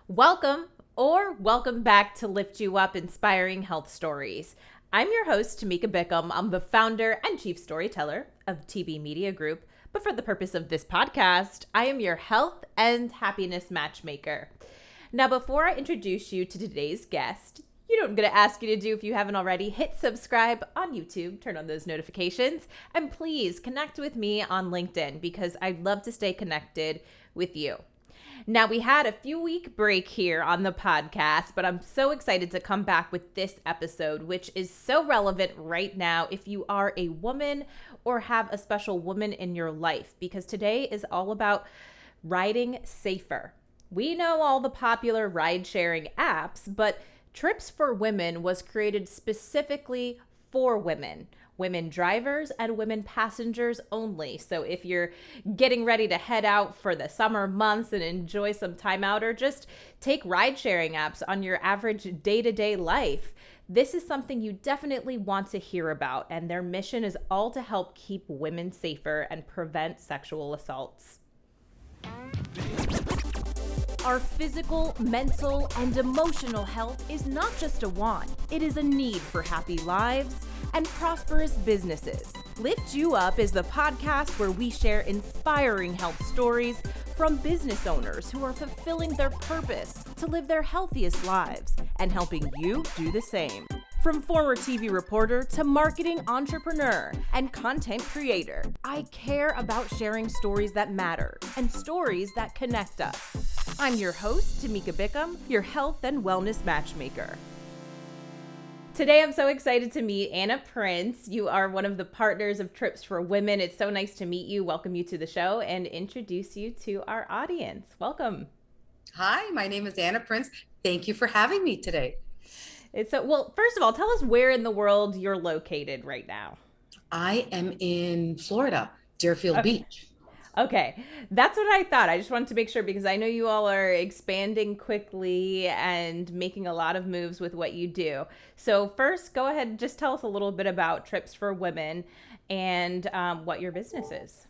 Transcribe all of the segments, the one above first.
Welcome back to Lift You Up Inspiring Health Stories. I'm your host, Tamika Bickham. I'm the founder and chief storyteller of TB Media Group. But for the purpose of this podcast, I am your health and happiness matchmaker. Now, before I introduce you to today's guest, you know what I'm going to ask you to do if you haven't already. Hit subscribe on YouTube, turn on those notifications, and please connect with me on LinkedIn because I'd love to stay connected with you. Now, we had a few week break here on the podcast, but I'm so excited to come back with this episode, which is so relevant right now if you are a woman or have a special woman in your life, because today is all about riding safer. We know all the popular ride-sharing apps, but Trips for Women was created specifically for women drivers and women passengers only. So if you're getting ready to head out for the summer months and enjoy some time out, or just take ride sharing apps on your average day-to-day life, this is something you definitely want to hear about. And their mission is all to help keep women safer and prevent sexual assaults. Our physical, mental, and emotional health is not just a want, it is a need for happy lives and prosperous businesses. Lift You Up is the podcast where we share inspiring health stories from business owners who are fulfilling their purpose to live their healthiest lives and helping you do the same. From former TV reporter to marketing entrepreneur and content creator, I care about sharing stories that matter and stories that connect us. I'm your host, Tamika Bickham, your health and wellness matchmaker. Today, I'm so excited to meet Anna Prince. You are one of the partners of Trips for Women. It's so nice to meet you, welcome you to the show, and introduce you to our audience. Welcome. Hi, my name is Anna Prince. Thank you for having me today. Well, first of all, tell us where in the world you're located right now. I am in Florida, Deerfield Beach. Okay, that's what I thought. I just wanted to make sure because I know you all are expanding quickly and making a lot of moves with what you do. So first, go ahead and just tell us a little bit about Trips for Women and what your business is.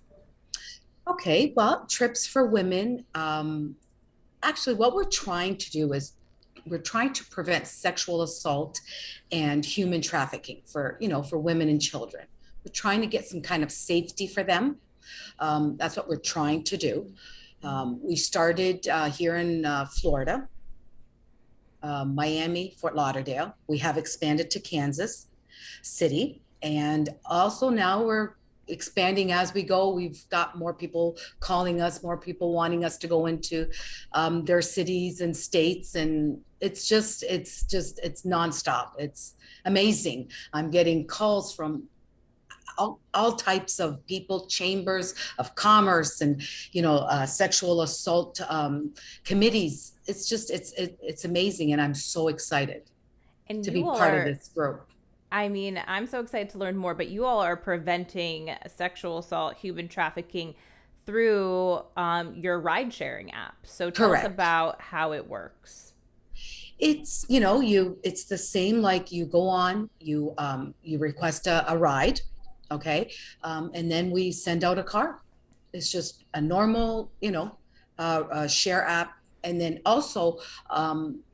Okay, well, Trips for Women, actually what we're trying to do is we're trying to prevent sexual assault and human trafficking for women and children. We're trying to get some kind of safety for them. That's what we're trying to do. We started here in Florida, Miami, Fort Lauderdale. We have expanded to Kansas City. And also now we're expanding as we go. We've got more people calling us, more people wanting us to go into their cities and states. And it's nonstop. It's amazing. I'm getting calls from all types of people, chambers of commerce, and sexual assault committees. It's amazing, and I'm so excited to be part of this group. I mean, I'm so excited to learn more, but you all are preventing sexual assault, human trafficking through your ride sharing app. So tell us about how it works. It's it's the same, like you go on, you request a ride. Okay. And then we send out a car. It's just a normal, share app. And then also,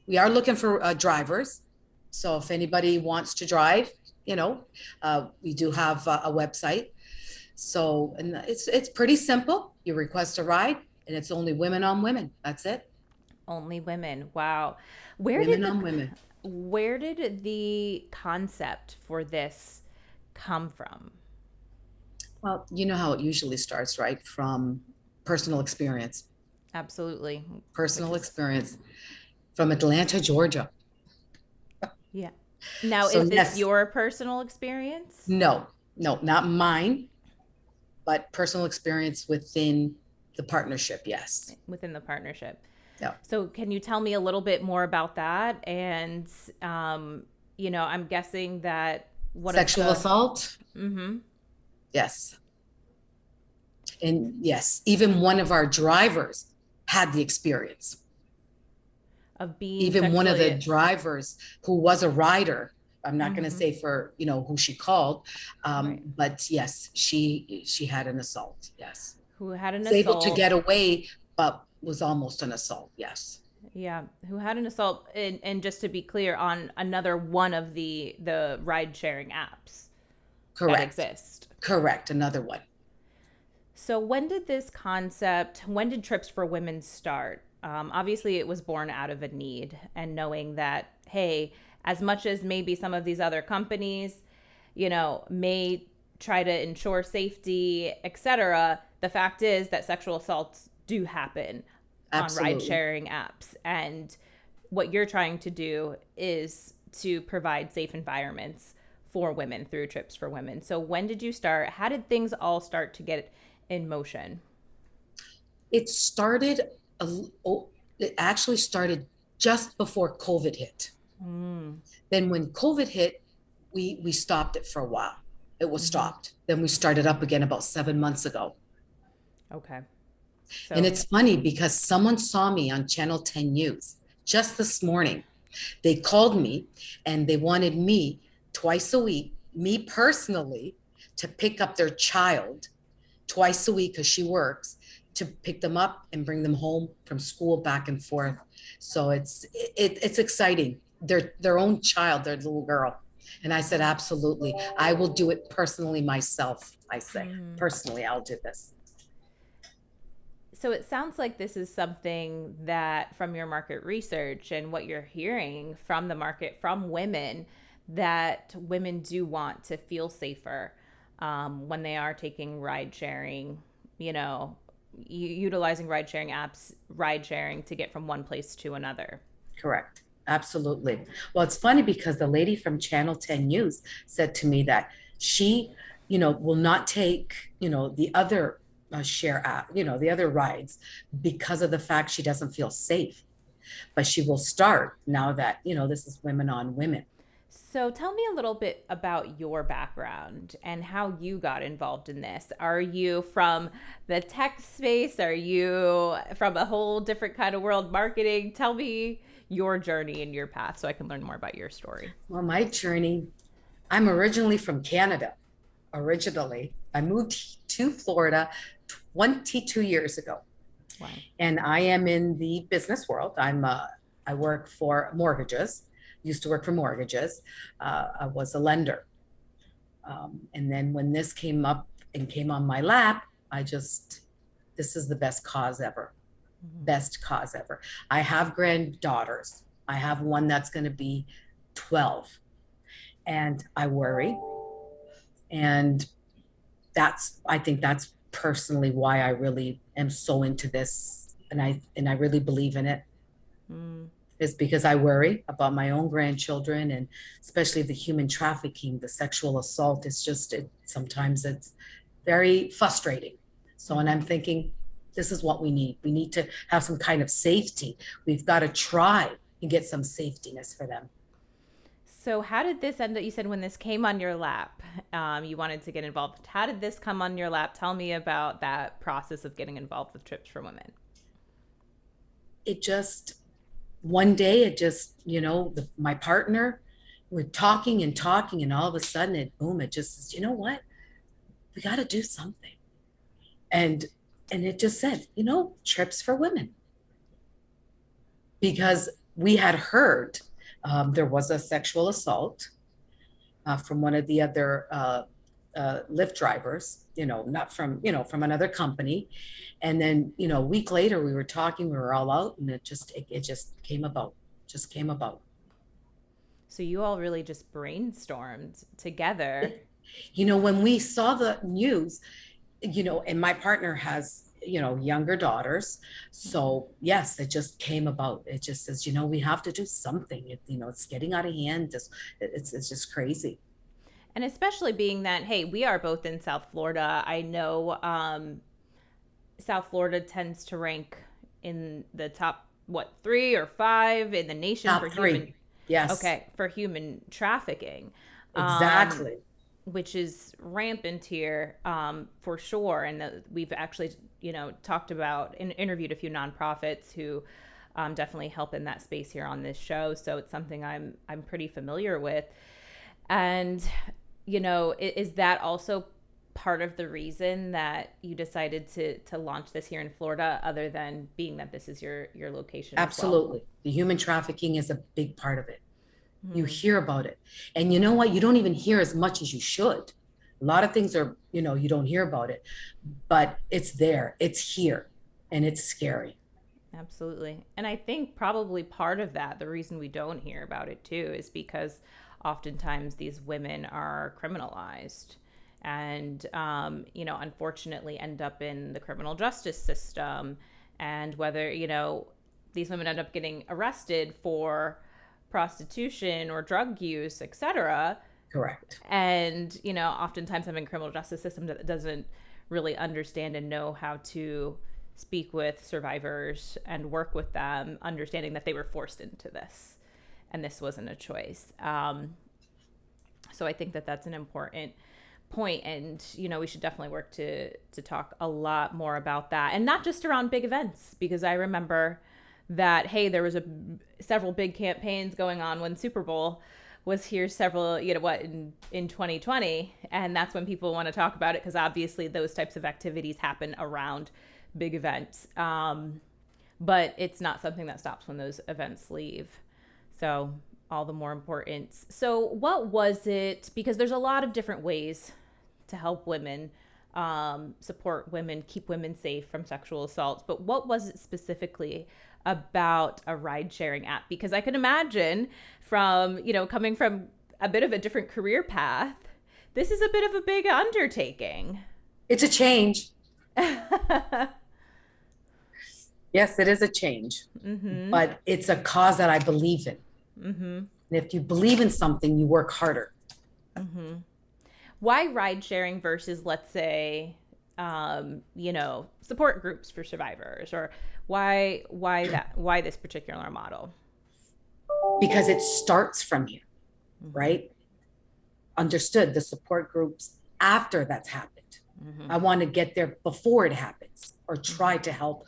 we are looking for drivers. So if anybody wants to drive, we do have a website. So, and it's pretty simple. You request a ride and it's only women on women. That's it. Only women. Wow. Where did the concept for this come from? Well, you know how it usually starts, right? From personal experience. Absolutely. Personal experience from Atlanta, Georgia. Yeah. Now, so is this your personal experience? No, not mine, but personal experience within the partnership. Yes. Within the partnership. Yeah. So can you tell me a little bit more about that? And, I'm guessing that sexual assault. Mm-hmm. Yes. And yes, even one of our drivers had the experience of being even one of the drivers who was a rider. I'm not going to say for, who she called. But yes, she had an assault. Yes. Who had an assault. Able to get away, but was almost an assault. Yes. Yeah, who had an assault, and just to be clear, on another one of the ride sharing apps that Correct. exist. Correct. Another one. So when did Trips for Women start? Obviously, it was born out of a need and knowing that, hey, as much as maybe some of these other companies, may try to ensure safety, etc., the fact is that sexual assaults do happen on ride Absolutely. sharing apps. And what you're trying to do is to provide safe environments for women through Trips for Women. So when did you start? How did things all start to get in motion? It started, it actually started just before COVID hit. Mm. Then when COVID hit, we stopped it for a while. It was Hmm. stopped. Then we started up again about 7 months ago. Okay. And So, it's funny because someone saw me on Channel 10 News just this morning. They called me and they wanted me twice a week, me personally, to pick up their child twice a week because she works, to pick them up and bring them home from school back and forth. So it's exciting. Their own child, their little girl. And I said, absolutely. I will do it personally myself. I say, mhm. personally, I'll do this. So it sounds like this is something that from your market research and what you're hearing from the market from women, that women do want to feel safer when they are taking ride sharing, you know, utilizing ride sharing apps, ride sharing to get from one place to another. Correct. Absolutely. Well, it's funny because the lady from Channel 10 News said to me that she, will not take, the other share app, the other rides because of the fact she doesn't feel safe. But she will start now that, this is women on women. So tell me a little bit about your background and how you got involved in this. Are you from the tech space? Are you from a whole different kind of world, marketing? Tell me your journey and your path so I can learn more about your story. Well, my journey, I'm originally from Canada. Originally, I moved to Florida 22 years ago. Wow. And I am in the business world. I work for mortgages. Used to work for mortgages. I was a lender, and then when this came up and came on my lap, this is the best cause ever. Mhm. Best cause ever. I have granddaughters. I have one that's going to be 12, and I worry, and I think that's personally why I really am so into this, and I really believe in it, Mm. is because I worry about my own grandchildren, and especially the human trafficking, the sexual assault. Sometimes it's very frustrating. So, and Mhm. I'm thinking, this is what we need. We need to have some kind of safety. We've got to try and get some safetiness for them. So, how did this end up? You said when this came on your lap, you wanted to get involved. How did this come on your lap? Tell me about that process of getting involved with Trips for Women. It just, one day, my partner, we're talking and talking, and all of a sudden, it just says, you know what? We got to do something. And it just said, trips for women, because we had heard there was a sexual assault from one of the other Lyft drivers, not from, from another company. And then, a week later, we were talking, we were all out, and it just came about, just came about. So, you all really just brainstormed together. When we saw the news, and my partner has, younger daughters. Mhm. So yes, it just came about. It just says, we have to do something. It's getting out of hand. It's just crazy. And especially being that, hey, we are both in South Florida. I know South Florida tends to rank in the top, what, 3 or 5 in the nation for Top human, three. Yes, okay, for human trafficking, um, exactly. which is rampant here for sure. And we've actually, talked about and interviewed a few nonprofits who definitely help in that space here on this show. So it's something I'm pretty familiar with. And is that also part of the reason that you decided to launch this here in Florida, other than being that this is your location as well? Absolutely. The human trafficking is a big part of it. You Hmm. hear about it. And you know what? You don't even hear as much as you should. A lot of things are, you don't hear about it, but it's there, it's here, and it's scary. Absolutely. And I think probably part of that, the reason we don't hear about it too, is because oftentimes these women are criminalized and, unfortunately end up in the criminal justice system. And whether, these women end up getting arrested for prostitution or drug use, etc. Correct. And, oftentimes I'm in criminal justice system that doesn't really understand and know how to speak with survivors and work with them, understanding that they were forced into this and this wasn't a choice. So I think that that's an important point, and we should definitely work to talk a lot more about that, and not just around big events, because I remember that, hey, there was several big campaigns going on when Super Bowl was here several, in 2020, and that's when people want to talk about it, because obviously those types of activities happen around big events. But it's not something that stops when those events leave. So all the more importance. So what was it? Because there's a lot of different ways to help women, support women, keep women safe from sexual assaults. But what was it specifically about a ride sharing app? Because I can imagine from, coming from a bit of a different career path, this is a bit of a big undertaking. It's a change. Yes, it is a change, but it's a cause that I believe in. And if you believe in something, you work harder. Why ride sharing versus, let's say, support groups for survivors, or why this particular model? Because it starts from here, right? Understood. The support groups after that's happened. I want to get there before it happens, or try to help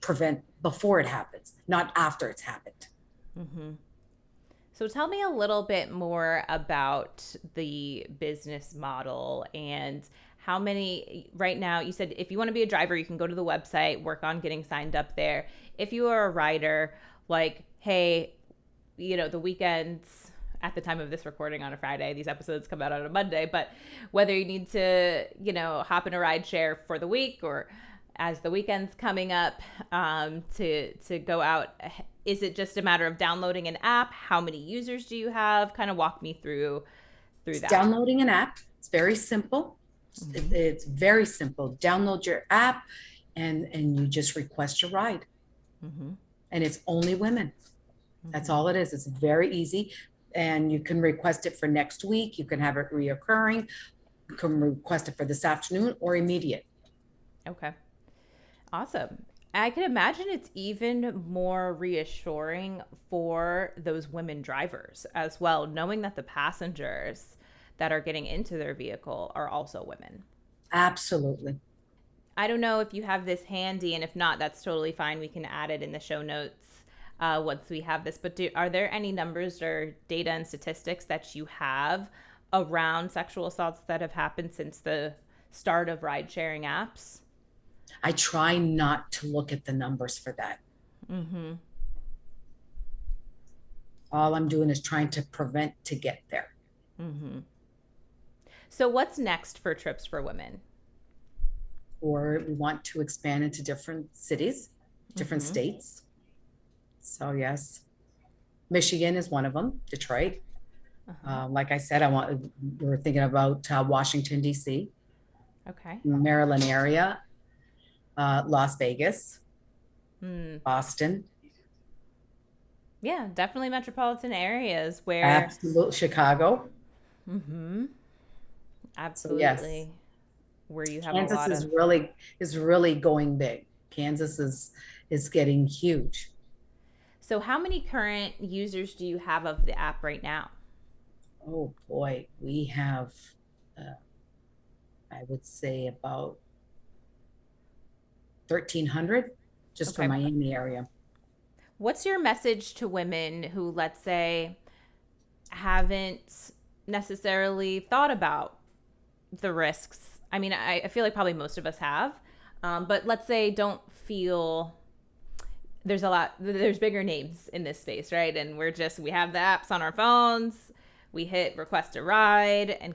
prevent before it happens, not after it's happened. So tell me a little bit more about the business model, and how many, right now, you said if you want to be a driver, you can go to the website, work on getting signed up there. If you are a rider, like, hey, the weekends, at the time of this recording on a Friday, these episodes come out on a Monday, but whether you need to, hop in a ride share for the week, or as the weekend's coming up, to go out, is it just a matter of downloading an app? How many users do you have? Kind of walk me through that. Downloading an app. It's very simple. It's very simple. Download your app, and you just request your ride. And it's only women. That's all it is. It's very easy. And you can request it for next week. You can have it reoccurring. You can request it for this afternoon or immediate. Okay. Awesome. I can imagine it's even more reassuring for those women drivers as well, knowing that the passengers that are getting into their vehicle are also women. Absolutely. I don't know if you have this handy, and if not, that's totally fine. We can add it in the show notes once we have this. But are there any numbers or data and statistics that you have around sexual assaults that have happened since the start of ride sharing apps? I try not to look at the numbers for that. All I'm doing is trying to prevent to get there. So what's next for Trips for Women? Or we want to expand into different cities, different states. So yes, Michigan is one of them. Detroit. Like I said, we're thinking about Washington, D.C. Okay. Maryland area, Las Vegas, Boston. Yeah, definitely metropolitan areas where. Absolutely, Chicago. Absolutely. So yes. Where you have Kansas a lot is really going big. Kansas is getting huge. So how many current users do you have of the app right now? Oh boy, we have, I would say about 1,300 just for Miami area. What's your message to women who, let's say, haven't necessarily thought about the risks I mean, I feel like probably most of us have. But let's say don't feel there's bigger names in this space, right? And we have the apps on our phones. We hit request a ride and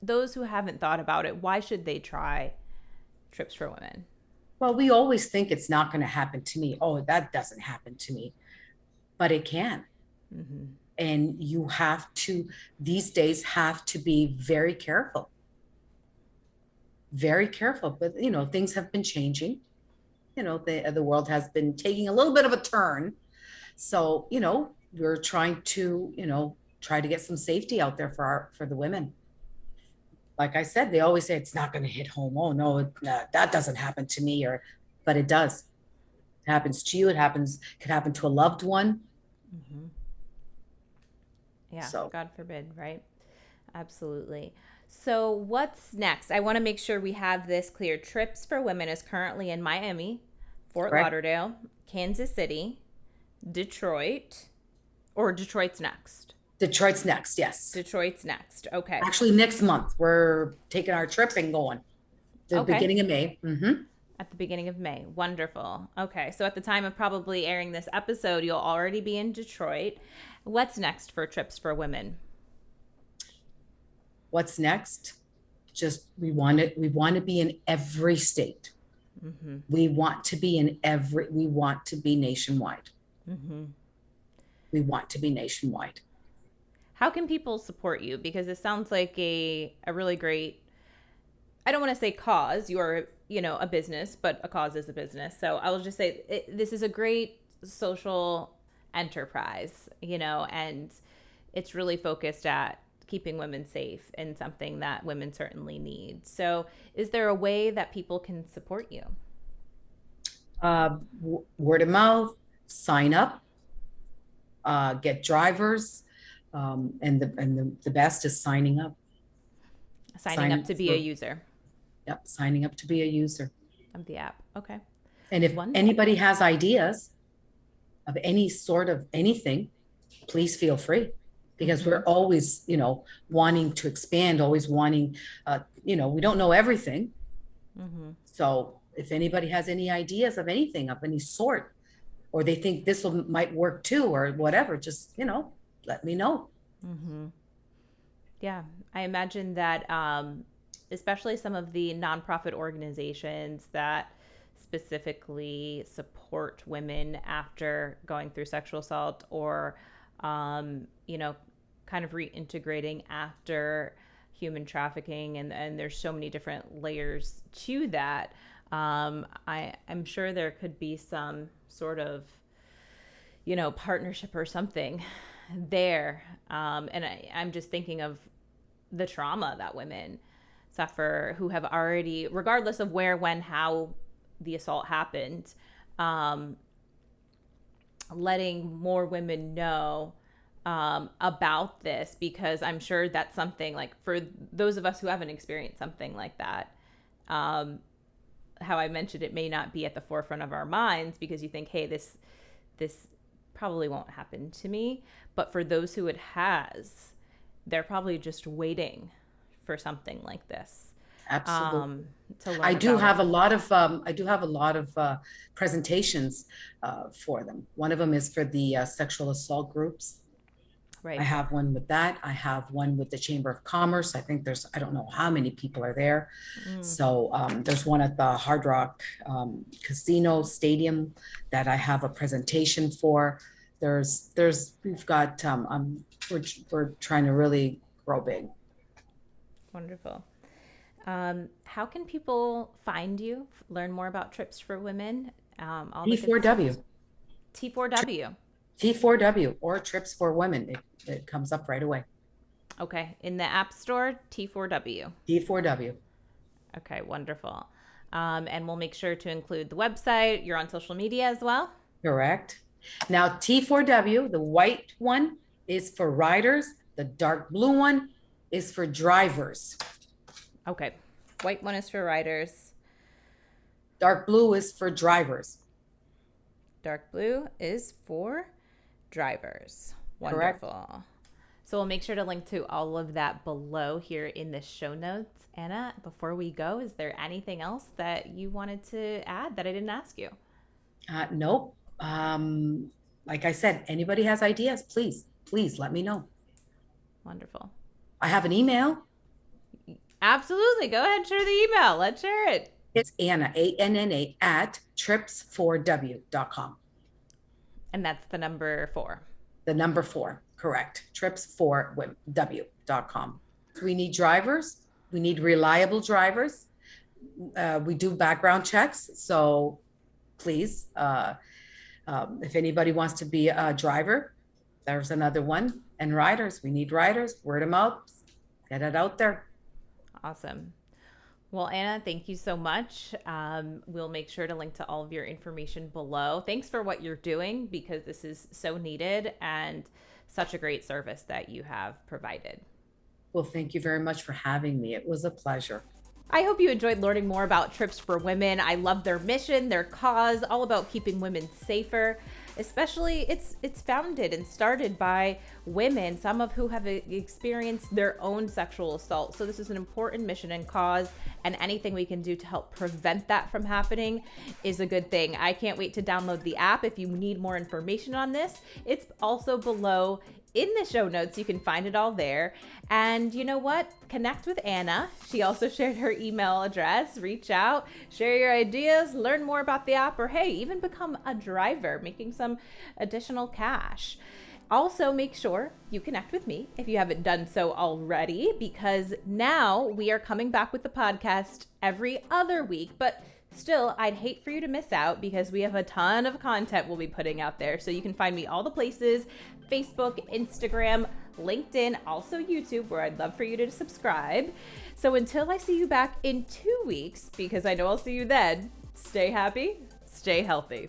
those who haven't thought about it, why should they try Trips for Women? Well, we always think it's not going to happen to me. Oh, that doesn't happen to me, but it can. Mm-hmm. And you have to, these days, have to be very careful, very careful. But, things have been changing. The world has been taking a little bit of a turn. So, we're trying to, try to get some safety out there for the women. Like I said, they always say it's not going to hit home. Oh no, that doesn't happen to me, but it does. It happens to you. Could happen to a loved one. Mm-hmm. Yeah, So God forbid, right? Absolutely. So, what's next? I want to make sure we have this clear. Trips for Women is currently in Miami, Fort correct. Lauderdale, Kansas City, Detroit, or Detroit's next. Detroit's next. Yes. Detroit's next. Okay. Actually, next month we're taking our trip and going. The Okay. beginning of May. Mm-hmm. At the beginning of May. Wonderful. Okay. So, at the time of probably airing this episode, you'll already be in Detroit. What's next for Trips for Women? What's next? Just we want to be in every state. Mm-hmm. We want to be nationwide. Mm-hmm. We want to be nationwide. How can people support you? Because it sounds like a really great, I don't want to say cause. You're, a business, but a cause is a business. So I will just say this is a great social enterprise, and it's really focused at keeping women safe and something that women certainly need. So is there a way that people can support you? Word of mouth, sign up, get drivers, and the best is signing up. Signing up to be a user Yep, signing up to be a user. of the app. Okay. And if Wonderful. anybody has ideas of any sort of anything, please feel free, because we're always, wanting to expand, always wanting, we don't know everything. Mm-hmm. So if anybody has any ideas of anything of any sort, or they think this might work too, or whatever, just, let me know. Mm-hmm. Yeah, I imagine that especially some of the nonprofit organizations that specifically support women after going through sexual assault or, kind of reintegrating after human trafficking. And there's so many different layers to that. I'm sure there could be some sort of, partnership or something there. And I'm just thinking of the trauma that women suffer who have already, regardless of where, when, how the assault happened, letting more women know about this, because I'm sure that's something like for those of us who haven't experienced something like that, how I mentioned it may not be at the forefront of our minds because you think, hey, this probably won't happen to me. But for those who it has, they're probably just waiting for something like this. Absolutely. To learn I do about have it. a lot of presentations for them. One of them is for the sexual assault groups. Right. I have one with that. I have one with the Chamber of Commerce. I think I don't know how many people are there. So there's one at the Hard Rock Casino Stadium that I have a presentation for. We've got, we're trying to really grow big. Wonderful. How can people find you, learn more about Trips for Women? All the good stuff. T4W, T4W. T4W, or Trips for Women. It comes up right away. Okay. In the App Store, T4W. T4W. Okay, wonderful. And we'll make sure to include the website. You're on social media as well? Correct. Now, T4W, the white one is for riders. The dark blue one is for drivers. Okay. White one is for riders. Dark blue is for drivers. Dark blue is for drivers. Correct. Wonderful. So we'll make sure to link to all of that below here in the show notes. Anna, before we go, is there anything else that you wanted to add that I didn't ask you? Nope. Like I said, anybody has ideas, please let me know. Wonderful. I have an email. Absolutely. Go ahead and share the email. Let's share it. It's Anna, ANNA, at trips4w.com. And that's the number 4. The number 4, correct. trips4w.com. We need drivers. We need reliable drivers. We do background checks. So please, if anybody wants to be a driver, there's another one. And riders, we need riders. Word them out. Get it out there. Awesome. Well, Anna, thank you so much. We'll make sure to link to all of your information below. Thanks for what you're doing, because this is so needed and such a great service that you have provided. Well, thank you very much for having me. It was a pleasure. I hope you enjoyed learning more about Trips for Women. I love their mission, their cause, all about keeping women safer. Especially, it's founded and started by women, some of who have experienced their own sexual assault. So this is an important mission and cause, and anything we can do to help prevent that from happening is a good thing. I can't wait to download the app. If you need more information on this, it's also below in the show notes. You can find it all there. And you know what? Connect with Anna. She also shared her email address. Reach out, share your ideas, learn more about the app, or hey, even become a driver, making some additional cash. Also, make sure you connect with me if you haven't done so already, because now we are coming back with the podcast every other week. But still, I'd hate for you to miss out, because we have a ton of content we'll be putting out there. So you can find me all the places: Facebook, Instagram, LinkedIn, also YouTube, where I'd love for you to subscribe. So until I see you back in 2 weeks, because I know I'll see you then, stay happy, stay healthy.